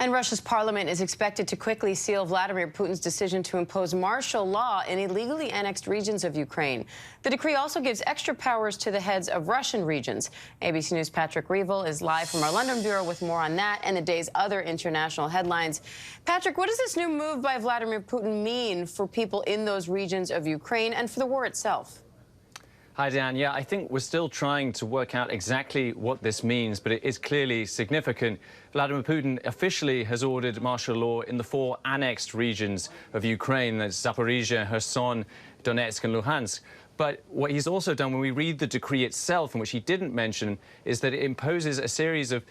And Russia's parliament is expected to quickly seal Vladimir Putin's decision to impose martial law in illegally annexed regions of Ukraine. The decree also gives extra powers to the heads of Russian regions. ABC News' Patrick Reevell is live from our London bureau with more on that and the day's other international headlines. Patrick, what does this new move by Vladimir Putin mean for people in those regions of Ukraine and for the war itself? Hi, Dan. Yeah, I think we're still trying to work out exactly what this means, but it is clearly significant. Vladimir Putin officially has ordered martial law in the 4 annexed regions of Ukraine. That's Zaporizhia, Kherson, Donetsk and Luhansk. But what he's also done when we read the decree itself, and which he didn't mention, is that it imposes a series of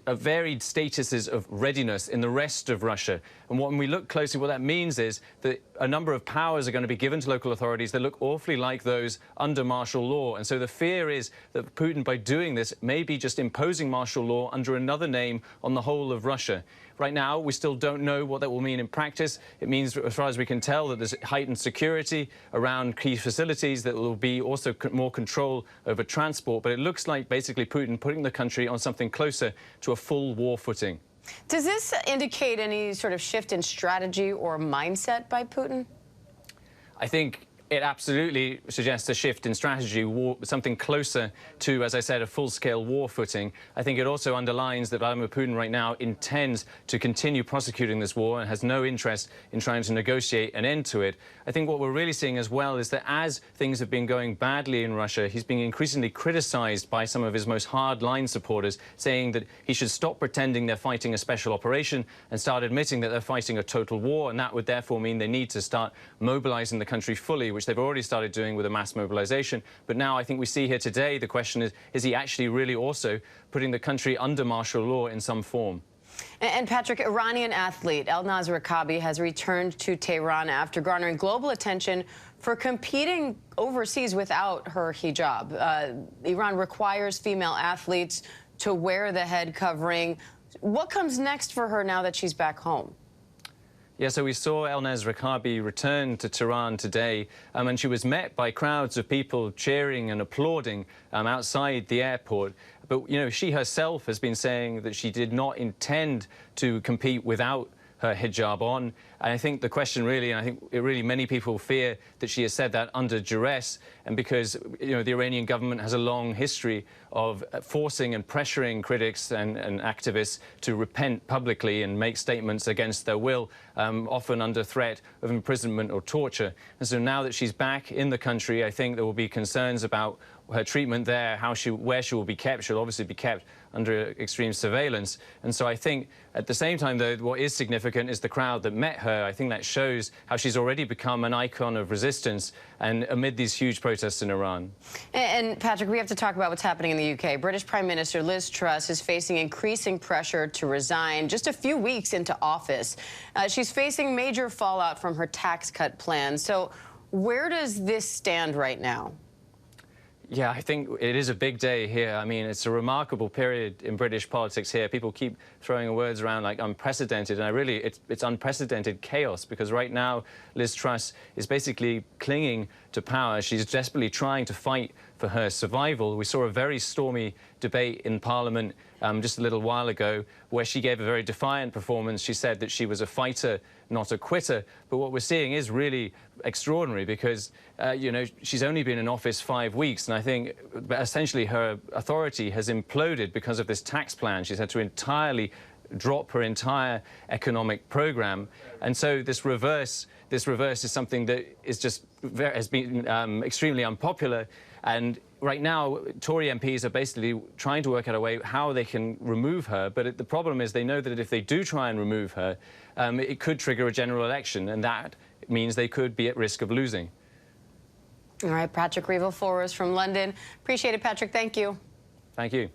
varied statuses of readiness in the rest of Russia. And when we look closely, what that means is that a number of powers are going to be given to local authorities that look awfully like those under martial law. And so the fear is that Putin, by doing this, may be just imposing martial law under another name on the whole of Russia. Right now, we still don't know what that will mean in practice. It means, as far as we can tell, that there's heightened security around key facilities, that there will be also more control over transport. But it looks like basically Putin putting the country on something closer to a full war footing. Does this indicate any sort of shift in strategy or mindset by Putin? I think it absolutely suggests a shift in strategy, something closer to, as I said, a full-scale war footing. I think it also underlines that Vladimir Putin right now intends to continue prosecuting this war and has no interest in trying to negotiate an end to it. I think what we're really seeing as well is that as things have been going badly in Russia, he's being increasingly criticized by some of his most hard-line supporters, saying that he should stop pretending they're fighting a special operation and start admitting that they're fighting a total war, and that would therefore mean they need to start mobilizing the country fully, which they've already started doing with a mass mobilization. But now I think we see here today the question is he actually really also putting the country under martial law in some form? And Patrick, Iranian athlete Elnaz Rekabi has returned to Tehran after garnering global attention for competing overseas without her hijab. Iran requires female athletes to wear the head covering. What comes next for her now that she's back home? Yeah, so we saw Elnaz Rekabi return to Tehran today, and she was met by crowds of people cheering and applauding outside the airport. But, you know, she herself has been saying that she did not intend to compete without her hijab on. And I think the question really, and I think many people fear that she has said that under duress, and because, you know, the Iranian government has a long history of forcing and pressuring critics and activists to repent publicly and make statements against their will, often under threat of imprisonment or torture. And so now that she's back in the country, I think there will be concerns about her treatment there, where she will be kept. She'll obviously be kept under extreme surveillance. And so I think at the same time, though, what is significant is the crowd that met her. I think that shows how she's already become an icon of resistance and amid these huge protests in Iran. And Patrick, we have to talk about what's happening in the UK. British Prime Minister Liz Truss is facing increasing pressure to resign just a few weeks into office. She's facing major fallout from her tax cut plan. So where does this stand right now? Yeah, I think it is a big day here. I mean, it's a remarkable period in British politics here. People keep throwing words around like unprecedented, and it's unprecedented chaos, because right now Liz Truss is basically clinging to power. She's desperately trying to fight for her survival. We saw a very stormy debate in Parliament just a little while ago, where she gave a very defiant performance. She said that she was a fighter, not a quitter. But what we're seeing is really extraordinary, because, you know, she's only been in office 5 weeks, and I think essentially her authority has imploded because of this tax plan. She's had to entirely drop her entire economic program. And so this reverse is something that has been extremely unpopular. And right now, Tory MPs are basically trying to work out a way how they can remove her. But the problem is they know that if they do try and remove her, it could trigger a general election, and that means they could be at risk of losing. All right, Patrick Reevell for us from London. Appreciate it, Patrick. Thank you. Thank you.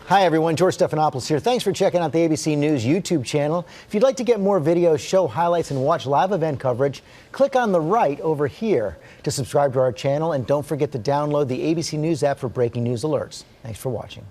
Hi, everyone. George Stephanopoulos here. Thanks for checking out the ABC News YouTube channel. If you'd like to get more videos, show highlights, and watch live event coverage, click on the right over here to subscribe to our channel. And don't forget to download the ABC News app for breaking news alerts. Thanks for watching.